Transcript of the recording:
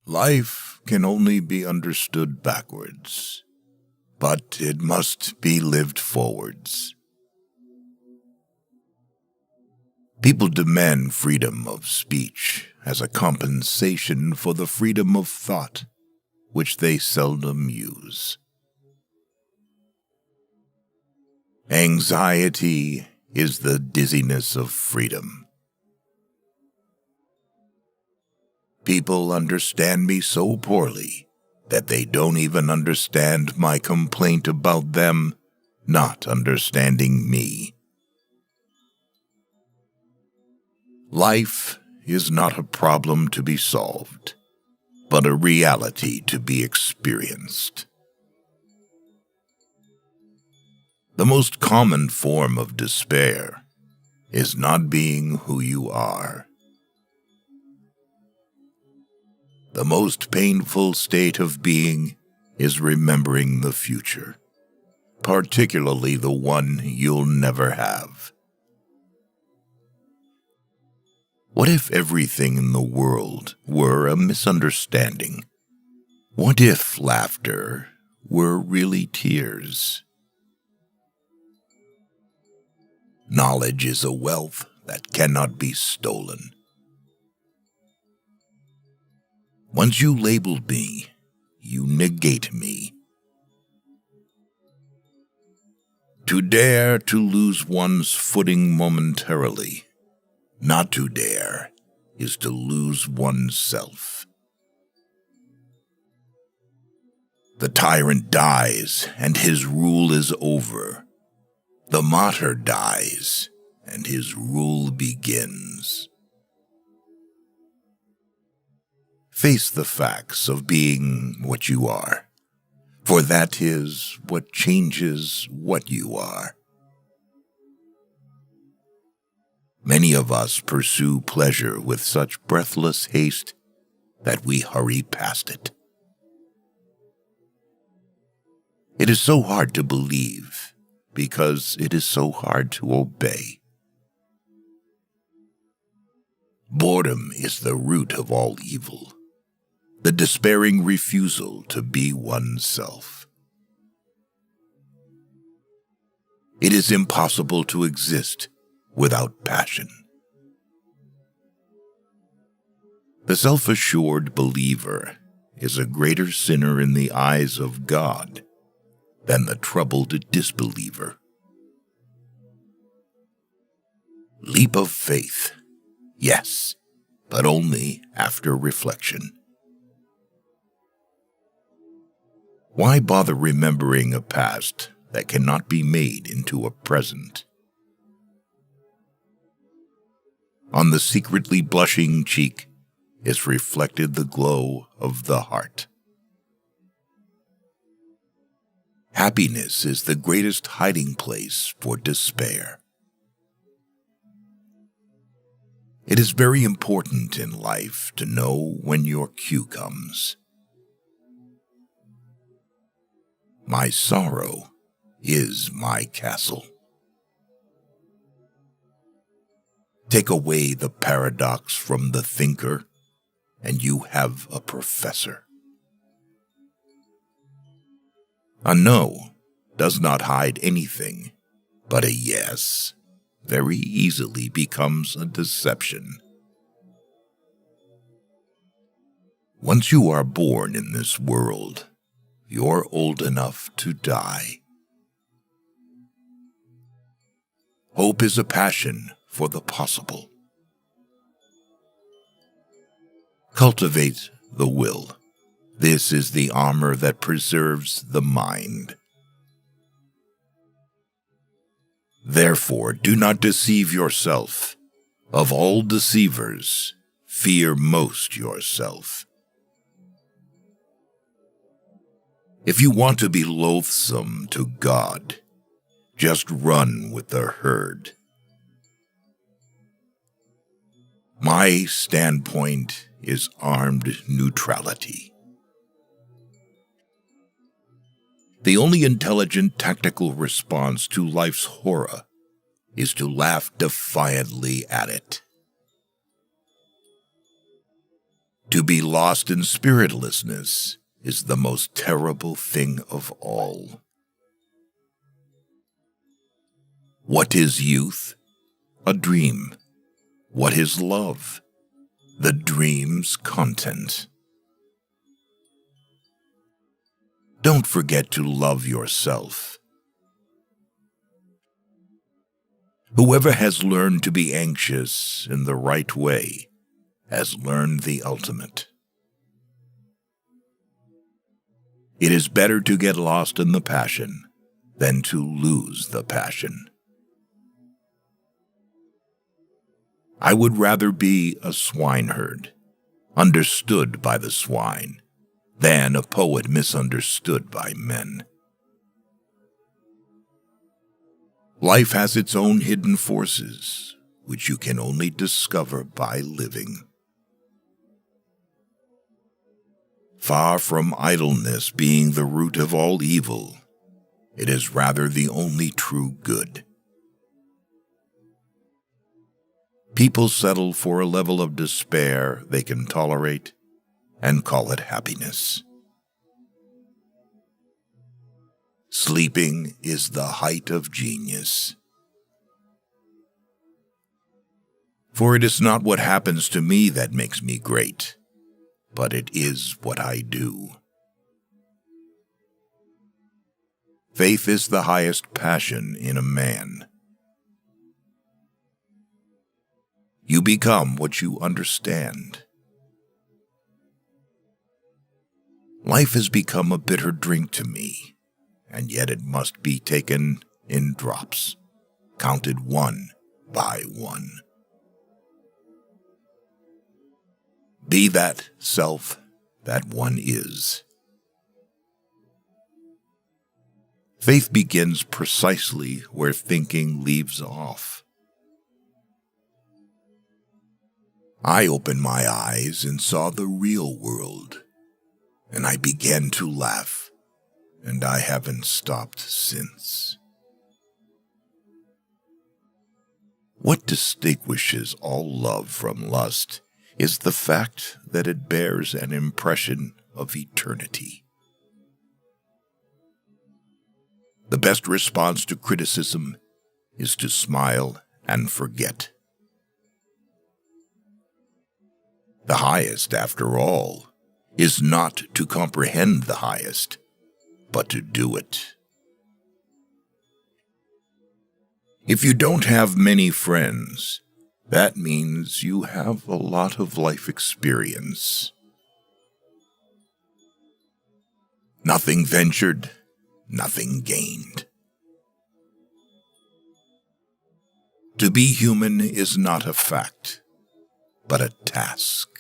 Life can only be understood backwards, but it must be lived forwards. People demand freedom of speech as a compensation for the freedom of thought, which they seldom use. Anxiety is the dizziness of freedom. People understand me so poorly that they don't even understand my complaint about them not understanding me. Life is not a problem to be solved, but a reality to be experienced. The most common form of despair is not being who you are. The most painful state of being is remembering the future, particularly the one you'll never have. What if everything in the world were a misunderstanding? What if laughter were really tears? Knowledge is a wealth that cannot be stolen. Once you labeled me, you negate me. To dare to lose one's footing momentarily, not to dare, is to lose oneself. The tyrant dies, and his rule is over. The martyr dies, and his rule begins. Face the facts of being what you are, for that is what changes what you are. Many of us pursue pleasure with such breathless haste that we hurry past it. It is so hard to believe because it is so hard to obey. Boredom is the root of all evil, the despairing refusal to be oneself. It is impossible to exist without passion. The self-assured believer is a greater sinner in the eyes of God than the troubled disbeliever. Leap of faith, yes, but only after reflection. Why bother remembering a past that cannot be made into a present? On the secretly blushing cheek is reflected the glow of the heart. Happiness is the greatest hiding place for despair. It is very important in life to know when your cue comes. My sorrow is my castle. Take away the paradox from the thinker, and you have a professor. A no does not hide anything, but a yes very easily becomes a deception. Once you are born in this world, you're old enough to die. Hope is a passion for the possible. Cultivate the will. This is the armor that preserves the mind. Therefore, do not deceive yourself. Of all deceivers, fear most yourself. If you want to be loathsome to God, just run with the herd. My standpoint is armed neutrality. The only intelligent tactical response to life's horror is to laugh defiantly at it. To be lost in spiritlessness is the most terrible thing of all. What is youth? A dream. What is love? The dream's content. Don't forget to love yourself. Whoever has learned to be anxious in the right way has learned the ultimate. It is better to get lost in the passion than to lose the passion. I would rather be a swineherd, understood by the swine, than a poet misunderstood by men. Life has its own hidden forces, which you can only discover by living. Far from idleness being the root of all evil, it is rather the only true good. People settle for a level of despair they can tolerate and call it happiness. Sleeping is the height of genius. For it is not what happens to me that makes me great, but it is what I do. Faith is the highest passion in a man. You become what you understand. Life has become a bitter drink to me, and yet it must be taken in drops, counted one by one. Be that self that one is. Faith begins precisely where thinking leaves off. I opened my eyes and saw the real world, and I began to laugh, and I haven't stopped since. What distinguishes all love from lust is the fact that it bears an impression of eternity. The best response to criticism is to smile and forget. The highest, after all, is not to comprehend the highest, but to do it. If you don't have many friends, that means you have a lot of life experience. Nothing ventured, nothing gained. To be human is not a fact, but a task.